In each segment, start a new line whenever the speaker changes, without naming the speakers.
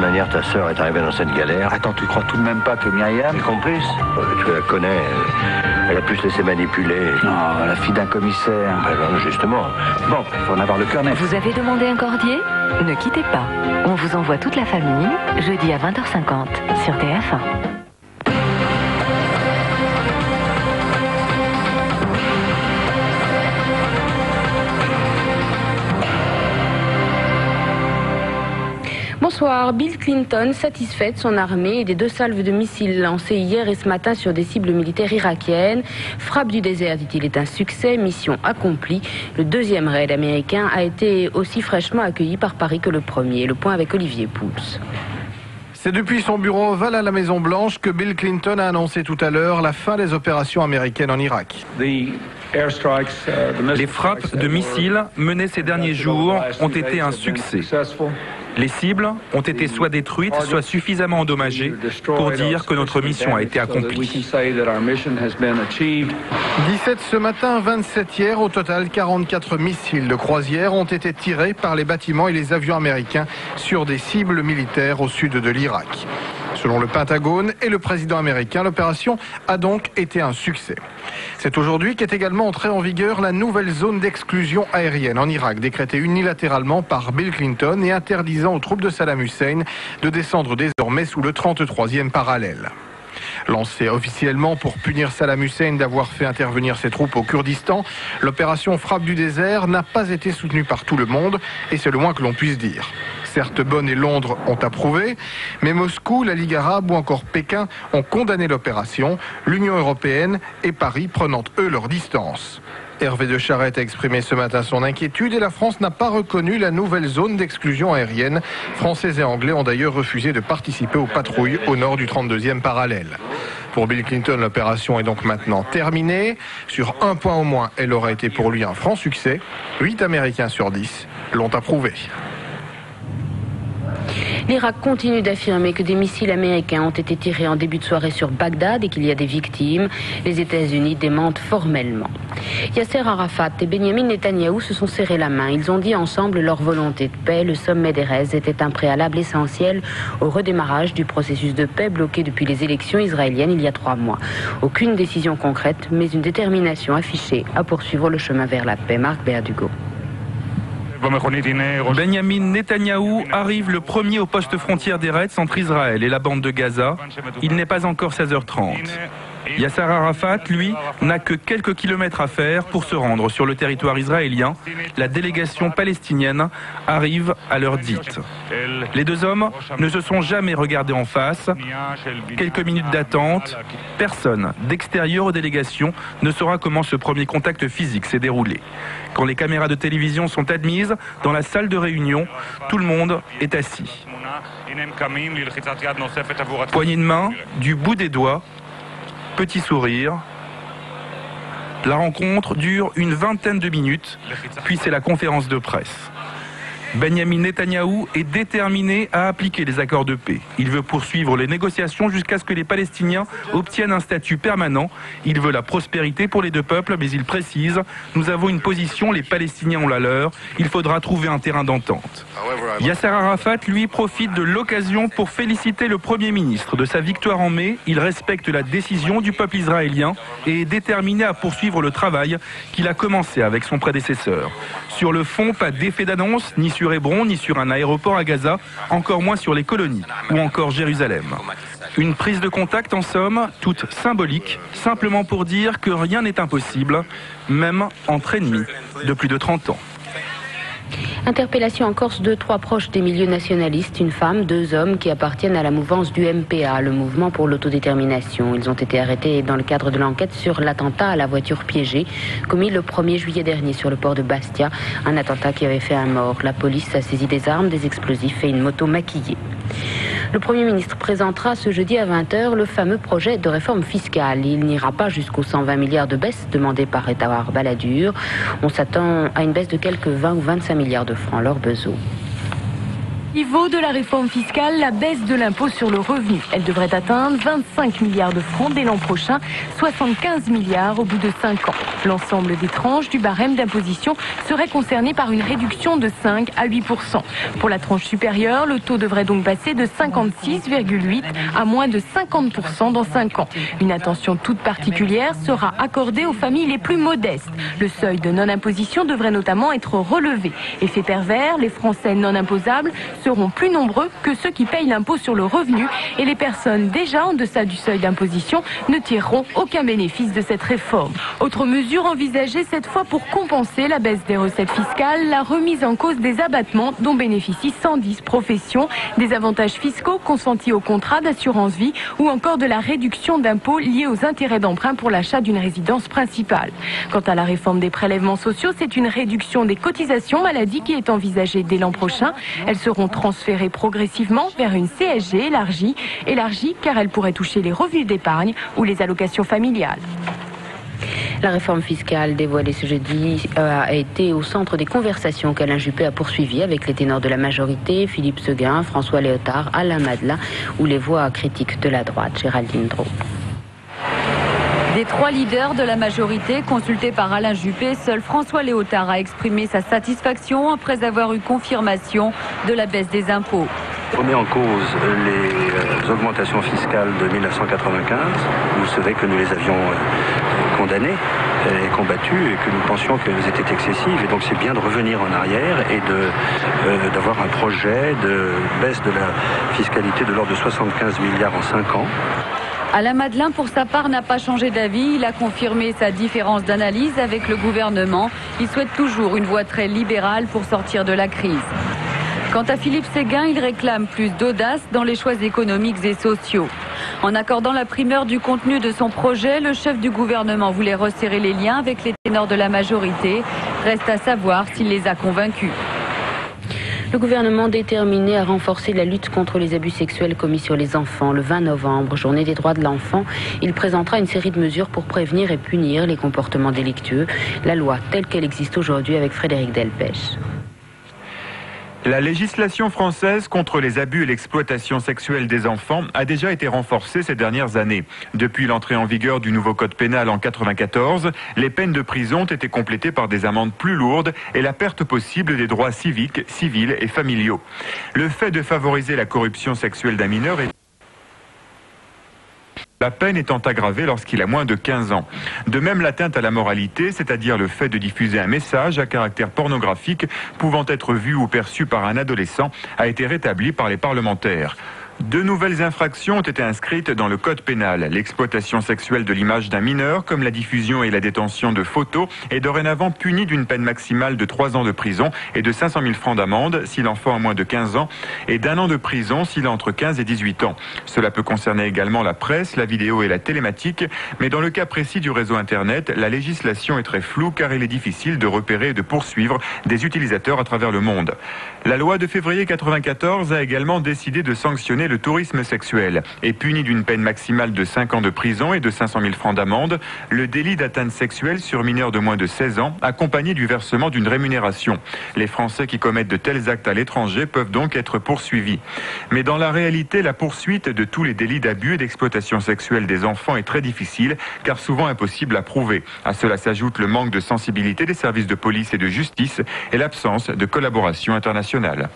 manière, ta sœur est arrivée dans cette galère.
Attends, tu crois tout de même pas que Myriam...
Elle est complice. Tu la connais. Elle a pu se laisser manipuler.
Non, la fille d'un commissaire.
Ben, justement.
Bon, il faut en avoir le cœur net.
Vous avez demandé un cordier? Ne quittez pas. On vous envoie toute la famille, jeudi à 20h50 sur TF1.
Bonsoir. Bill Clinton, satisfait de son armée et des 2 salves de missiles lancées hier et ce matin sur des cibles militaires irakiennes. Frappe du désert, dit-il, est un succès, mission accomplie. Le 2e raid américain a été aussi fraîchement accueilli par Paris que le premier. Le point avec Olivier Pouls.
C'est depuis son bureau ovale à la Maison-Blanche que Bill Clinton a annoncé tout à l'heure la fin des opérations américaines en Irak.
Les frappes de missiles menées ces derniers jours ont été un succès. Les cibles ont été soit détruites, soit suffisamment endommagées pour dire que notre mission a été accomplie.
17 ce matin, 27 hier. Au total, 44 missiles de croisière ont été tirés par les bâtiments et les avions américains sur des cibles militaires au sud de l'Irak. Selon le Pentagone et le président américain, l'opération a donc été un succès. C'est aujourd'hui qu'est également entrée en vigueur la nouvelle zone d'exclusion aérienne en Irak, décrétée unilatéralement par Bill Clinton et interdisant aux troupes de Saddam Hussein de descendre désormais sous le 33e parallèle. Lancée officiellement pour punir Saddam Hussein d'avoir fait intervenir ses troupes au Kurdistan, l'opération Frappe du désert n'a pas été soutenue par tout le monde, et c'est le moins que l'on puisse dire. Certes, Bonn et Londres ont approuvé, mais Moscou, la Ligue arabe ou encore Pékin ont condamné l'opération, l'Union européenne et Paris prenant eux leur distance. Hervé de Charette a exprimé ce matin son inquiétude et la France n'a pas reconnu la nouvelle zone d'exclusion aérienne. Français et Anglais ont d'ailleurs refusé de participer aux patrouilles au nord du 32e parallèle. Pour Bill Clinton, l'opération est donc maintenant terminée. Sur un point au moins, elle aurait été pour lui un franc succès. 8 Américains sur 10 l'ont approuvé.
L'Irak continue d'affirmer que des missiles américains ont été tirés en début de soirée sur Bagdad et qu'il y a des victimes. Les États-Unis démentent formellement. Yasser Arafat et Benyamin Netanyahou se sont serrés la main. Ils ont dit ensemble leur volonté de paix. Le sommet d'Erez était un préalable essentiel au redémarrage du processus de paix bloqué depuis les élections israéliennes il y a 3 mois. Aucune décision concrète, mais une détermination affichée à poursuivre le chemin vers la paix. Marc Berdugo.
Benyamin Netanyahou arrive le premier au poste frontière d'Eretz entre Israël et la bande de Gaza. Il n'est pas encore 16h30. Yasser Arafat, lui, n'a que quelques kilomètres à faire pour se rendre sur le territoire israélien. La délégation palestinienne arrive à l'heure dite. Les 2 hommes ne se sont jamais regardés en face. Quelques minutes d'attente. Personne d'extérieur aux délégations ne saura comment ce premier contact physique s'est déroulé. Quand les caméras de télévision sont admises dans la salle de réunion, tout le monde est assis. Poignée de main, du bout des doigts, petit sourire. La rencontre dure une vingtaine de minutes, puis c'est la conférence de presse. Benyamin Netanyahou est déterminé à appliquer les accords de paix. Il veut poursuivre les négociations jusqu'à ce que les Palestiniens obtiennent un statut permanent. Il veut la prospérité pour les 2 peuples, mais il précise « Nous avons une position, les Palestiniens ont la leur. Il faudra trouver un terrain d'entente. » Yasser Arafat, lui, profite de l'occasion pour féliciter le Premier ministre de sa victoire en mai. Il respecte la décision du peuple israélien et est déterminé à poursuivre le travail qu'il a commencé avec son prédécesseur. Sur le fond, pas d'effet d'annonce, ni sur Hébron, ni sur un aéroport à Gaza, encore moins sur les colonies, ou encore Jérusalem. Une prise de contact, en somme, toute symbolique, simplement pour dire que rien n'est impossible, même entre ennemis de plus de 30 ans.
Interpellation en Corse de 3 proches des milieux nationalistes, une femme, 2 hommes qui appartiennent à la mouvance du MPA, le mouvement pour l'autodétermination. Ils ont été arrêtés dans le cadre de l'enquête sur l'attentat à la voiture piégée, commis le 1er juillet dernier sur le port de Bastia, un attentat qui avait fait un mort. La police a saisi des armes, des explosifs et une moto maquillée. Le Premier ministre présentera ce jeudi à 20h le fameux projet de réforme fiscale. Il n'ira pas jusqu'aux 120 milliards de baisse demandés par Étawar Balladur. On s'attend à une baisse de quelques 20 ou 25 milliards de francs, leur besoin.
Niveau de la réforme fiscale, la baisse de l'impôt sur le revenu. Elle devrait atteindre 25 milliards de francs dès l'an prochain, 75 milliards au bout de 5 ans. L'ensemble des tranches du barème d'imposition serait concerné par une réduction de 5 à 8%. Pour la tranche supérieure, le taux devrait donc passer de 56,8 à moins de 50% dans 5 ans. Une attention toute particulière sera accordée aux familles les plus modestes. Le seuil de non-imposition devrait notamment être relevé. Effet pervers, les Français non imposables seront plus nombreux que ceux qui payent l'impôt sur le revenu et les personnes déjà en deçà du seuil d'imposition ne tireront aucun bénéfice de cette réforme. Autre mesure envisagée cette fois pour compenser la baisse des recettes fiscales, la remise en cause des abattements dont bénéficient 110 professions, des avantages fiscaux consentis au contrat d'assurance vie ou encore de la réduction d'impôts liés aux intérêts d'emprunt pour l'achat d'une résidence principale. Quant à la réforme des prélèvements sociaux, c'est une réduction des cotisations maladie qui est envisagée dès l'an prochain. Elles seront transférées progressivement vers une CSG élargie car elle pourrait toucher les revenus d'épargne ou les allocations familiales.
La réforme fiscale dévoilée ce jeudi a été au centre des conversations qu'Alain Juppé a poursuivies avec les ténors de la majorité, Philippe Séguin, François Léotard, Alain Madelin ou les voix critiques de la droite, Géraldine Drot.
Des 3 leaders de la majorité consultés par Alain Juppé, seul François Léotard a exprimé sa satisfaction après avoir eu confirmation de la baisse des impôts.
On met en cause les augmentations fiscales de 1995. Vous savez que nous les avions condamnées et combattues et que nous pensions qu'elles étaient excessives. Et donc c'est bien de revenir en arrière et d'avoir un projet de baisse de la fiscalité de l'ordre de 75 milliards en 5 ans.
Alain Madelin, pour sa part, n'a pas changé d'avis. Il a confirmé sa différence d'analyse avec le gouvernement. Il souhaite toujours une voie très libérale pour sortir de la crise. Quant à Philippe Séguin, il réclame plus d'audace dans les choix économiques et sociaux. En accordant la primeur du contenu de son projet, le chef du gouvernement voulait resserrer les liens avec les ténors de la majorité. Reste à savoir s'il les a convaincus.
Le gouvernement déterminé à renforcer la lutte contre les abus sexuels commis sur les enfants. Le 20 novembre, journée des droits de l'enfant, il présentera une série de mesures pour prévenir et punir les comportements délictueux. La loi telle qu'elle existe aujourd'hui avec Frédéric Delpech.
La législation française contre les abus et l'exploitation sexuelle des enfants a déjà été renforcée ces dernières années. Depuis l'entrée en vigueur du nouveau code pénal en 1994, les peines de prison ont été complétées par des amendes plus lourdes et la perte possible des droits civiques, civils et familiaux. Le fait de favoriser la corruption sexuelle d'un mineur est la peine étant aggravée lorsqu'il a moins de 15 ans. De même, l'atteinte à la moralité, c'est-à-dire le fait de diffuser un message à caractère pornographique pouvant être vu ou perçu par un adolescent, a été rétabli par les parlementaires. 2 nouvelles infractions ont été inscrites dans le code pénal. L'exploitation sexuelle de l'image d'un mineur, comme la diffusion et la détention de photos, est dorénavant punie d'une peine maximale de 3 ans de prison et de 500 000 francs d'amende si l'enfant a moins de 15 ans et d'1 an de prison s'il a entre 15 et 18 ans. Cela peut concerner également la presse, la vidéo et la télématique, mais dans le cas précis du réseau Internet, la législation est très floue car il est difficile de repérer et de poursuivre des utilisateurs à travers le monde. La loi de février 1994 a également décidé de sanctionner le tourisme sexuel et punit d'une peine maximale de 5 ans de prison et de 500 000 francs d'amende le délit d'atteinte sexuelle sur mineurs de moins de 16 ans accompagné du versement d'une rémunération. Les Français qui commettent de tels actes à l'étranger peuvent donc être poursuivis. Mais dans la réalité, la poursuite de tous les délits d'abus et d'exploitation sexuelle des enfants est très difficile car souvent impossible à prouver. À cela s'ajoute le manque de sensibilité des services de police et de justice et l'absence de collaboration internationale.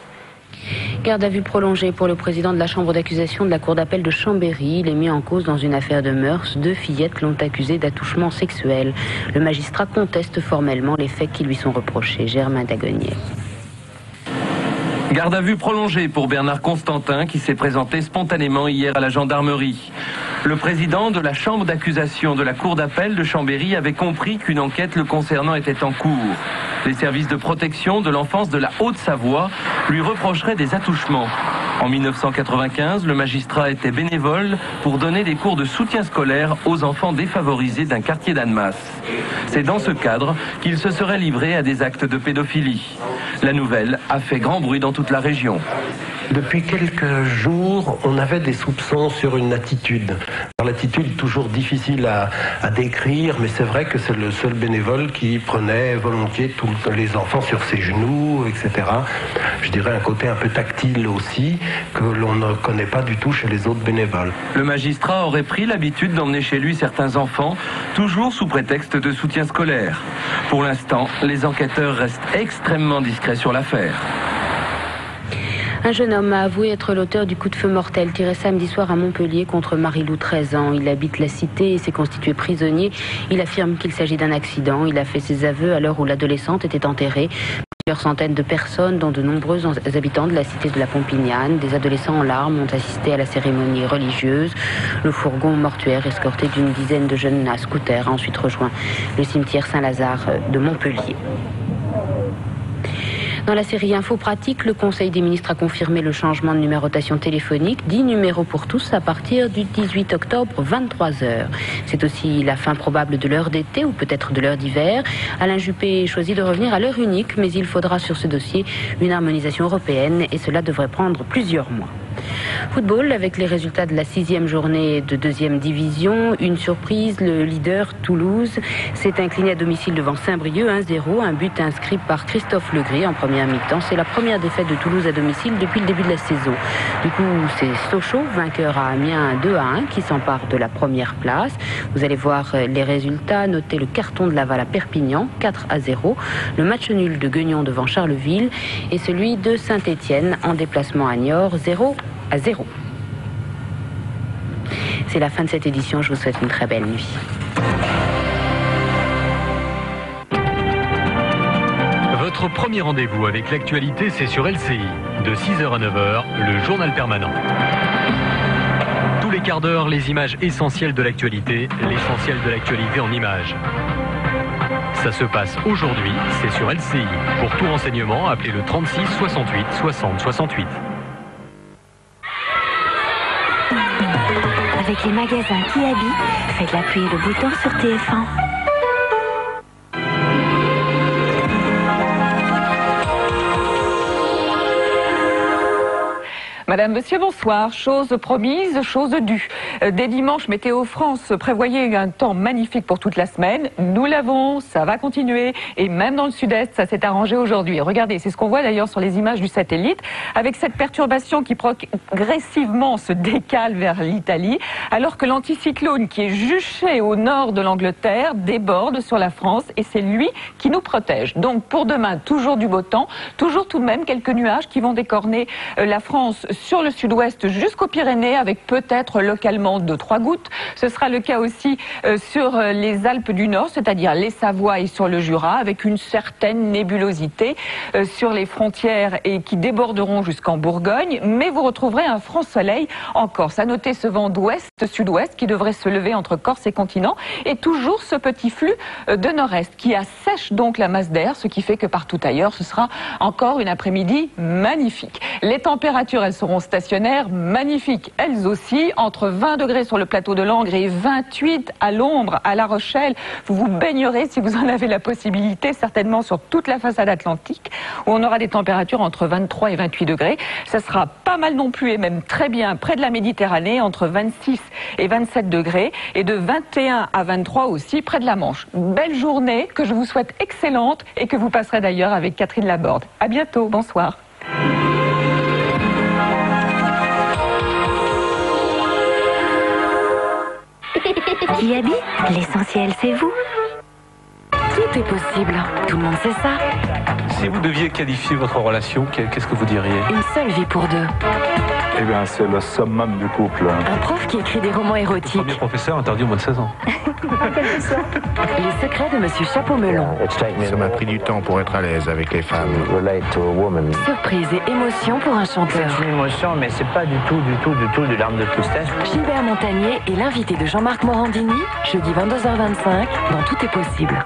Garde à vue prolongée pour le président de la chambre d'accusation de la cour d'appel de Chambéry. Il est mis en cause dans une affaire de mœurs. 2 fillettes l'ont accusé d'attouchement sexuel. Le magistrat conteste formellement les faits qui lui sont reprochés. Germain Dagonier.
Garde à vue prolongée pour Bernard Constantin qui s'est présenté spontanément hier à la gendarmerie. Le président de la chambre d'accusation de la cour d'appel de Chambéry avait compris qu'une enquête le concernant était en cours. Les services de protection de l'enfance de la Haute-Savoie lui reprocheraient des attouchements. En 1995, le magistrat était bénévole pour donner des cours de soutien scolaire aux enfants défavorisés d'un quartier d'Annemasse. C'est dans ce cadre qu'il se serait livré à des actes de pédophilie. La nouvelle a fait grand bruit dans toute la région.
Depuis quelques jours, on avait des soupçons sur une attitude. Alors, l'attitude toujours difficile à décrire, mais c'est vrai que c'est le seul bénévole qui prenait volontiers tous les enfants sur ses genoux, etc. Je dirais un côté un peu tactile aussi, que l'on ne connaît pas du tout chez les autres bénévoles.
Le magistrat aurait pris l'habitude d'emmener chez lui certains enfants, toujours sous prétexte de soutien scolaire. Pour l'instant, les enquêteurs restent extrêmement discrets sur l'affaire.
Un jeune homme a avoué être l'auteur du coup de feu mortel tiré samedi soir à Montpellier contre Marie-Lou, 13 ans. Il habite la cité et s'est constitué prisonnier. Il affirme qu'il s'agit d'un accident. Il a fait ses aveux à l'heure où l'adolescente était enterrée. Plusieurs centaines de personnes, dont de nombreux habitants de la cité de la Pompignane, des adolescents en larmes, ont assisté à la cérémonie religieuse. Le fourgon mortuaire, escorté d'une dizaine de jeunes à scooter, a ensuite rejoint le cimetière Saint-Lazare de Montpellier. Dans la série Info Pratique, le Conseil des ministres a confirmé le changement de numérotation téléphonique, 10 numéros pour tous à partir du 18 octobre, 23h. C'est aussi la fin probable de l'heure d'été ou peut-être de l'heure d'hiver. Alain Juppé choisit de revenir à l'heure unique, mais il faudra sur ce dossier une harmonisation européenne et cela devrait prendre plusieurs mois. Football, avec les résultats de la 6e journée de 2e division. Une surprise, le leader Toulouse s'est incliné à domicile devant Saint-Brieuc 1-0, un but inscrit par Christophe Legris en première mi-temps. C'est la première défaite de Toulouse à domicile depuis le début de la saison. Du coup, c'est Sochaux, vainqueur à Amiens 2-1, qui s'empare de la première place. Vous allez voir les résultats. Notez le carton de Laval à Perpignan, 4-0. Le match nul de Guignon devant Charleville et celui de Saint-Étienne en déplacement à Niort, 0-0. C'est la fin de cette édition, je vous souhaite une très belle nuit.
Votre premier rendez-vous avec l'actualité, c'est sur LCI. De 6h à 9h, le journal permanent. Tous les quarts d'heure, les images essentielles de l'actualité, l'essentiel de l'actualité en images. Ça se passe aujourd'hui, c'est sur LCI. Pour tout renseignement, appelez le 36 68 60 68.
Avec les magasins Kiabi, faites appuyer le bouton sur TF1.
Madame, Monsieur, bonsoir. Chose promise, chose due. Dès dimanche, Météo France prévoyait un temps magnifique pour toute la semaine. Nous l'avons, ça va continuer. Et même dans le sud-est, ça s'est arrangé aujourd'hui. Regardez, c'est ce qu'on voit d'ailleurs sur les images du satellite. Avec cette perturbation qui progressivement se décale vers l'Italie, alors que l'anticyclone qui est juché au nord de l'Angleterre déborde sur la France. Et c'est lui qui nous protège. Donc pour demain, toujours du beau temps. Toujours tout de même quelques nuages qui vont décorner la France sur le sud-ouest jusqu'aux Pyrénées, avec peut-être localement 2-3 gouttes. Ce sera le cas aussi sur les Alpes du Nord, c'est-à-dire les Savoies et sur le Jura, avec une certaine nébulosité sur les frontières et qui déborderont jusqu'en Bourgogne. Mais vous retrouverez un franc soleil en Corse. À noter ce vent d'ouest-sud-ouest qui devrait se lever entre Corse et continent, et toujours ce petit flux de nord-est qui assèche donc la masse d'air, ce qui fait que partout ailleurs, ce sera encore une après-midi magnifique. Les températures, elles seront stationnaires, magnifiques, elles aussi, entre 20 degrés sur le plateau de Langres et 28 à l'ombre, à La Rochelle. Vous vous baignerez si vous en avez la possibilité, certainement sur toute la façade atlantique, où on aura des températures entre 23 et 28 degrés. Ça sera pas mal non plus, et même très bien près de la Méditerranée, entre 26 et 27 degrés, et de 21 à 23 aussi près de la Manche. Belle journée que je vous souhaite excellente et que vous passerez d'ailleurs avec Catherine Laborde. À bientôt, bonsoir.
Kiabi, l'essentiel c'est vous.
Tout est possible, tout le monde sait ça.
Si vous deviez qualifier votre relation, qu'est-ce que vous diriez?
Une seule vie pour deux.
Eh bien, c'est le summum du couple.
Un prof qui écrit des romans érotiques.
Premier professeur interdit au moins de 16 ans.
Les secrets de Monsieur Chapeau-Melon.
Ça m'a pris du temps pour être à l'aise avec les femmes.
Surprise et émotion pour un chanteur.
C'est une émotion, mais c'est pas du tout de larmes de tristesse.
Gilbert Montagnier est l'invité de Jean-Marc Morandini, jeudi 22h25, dans Tout est possible.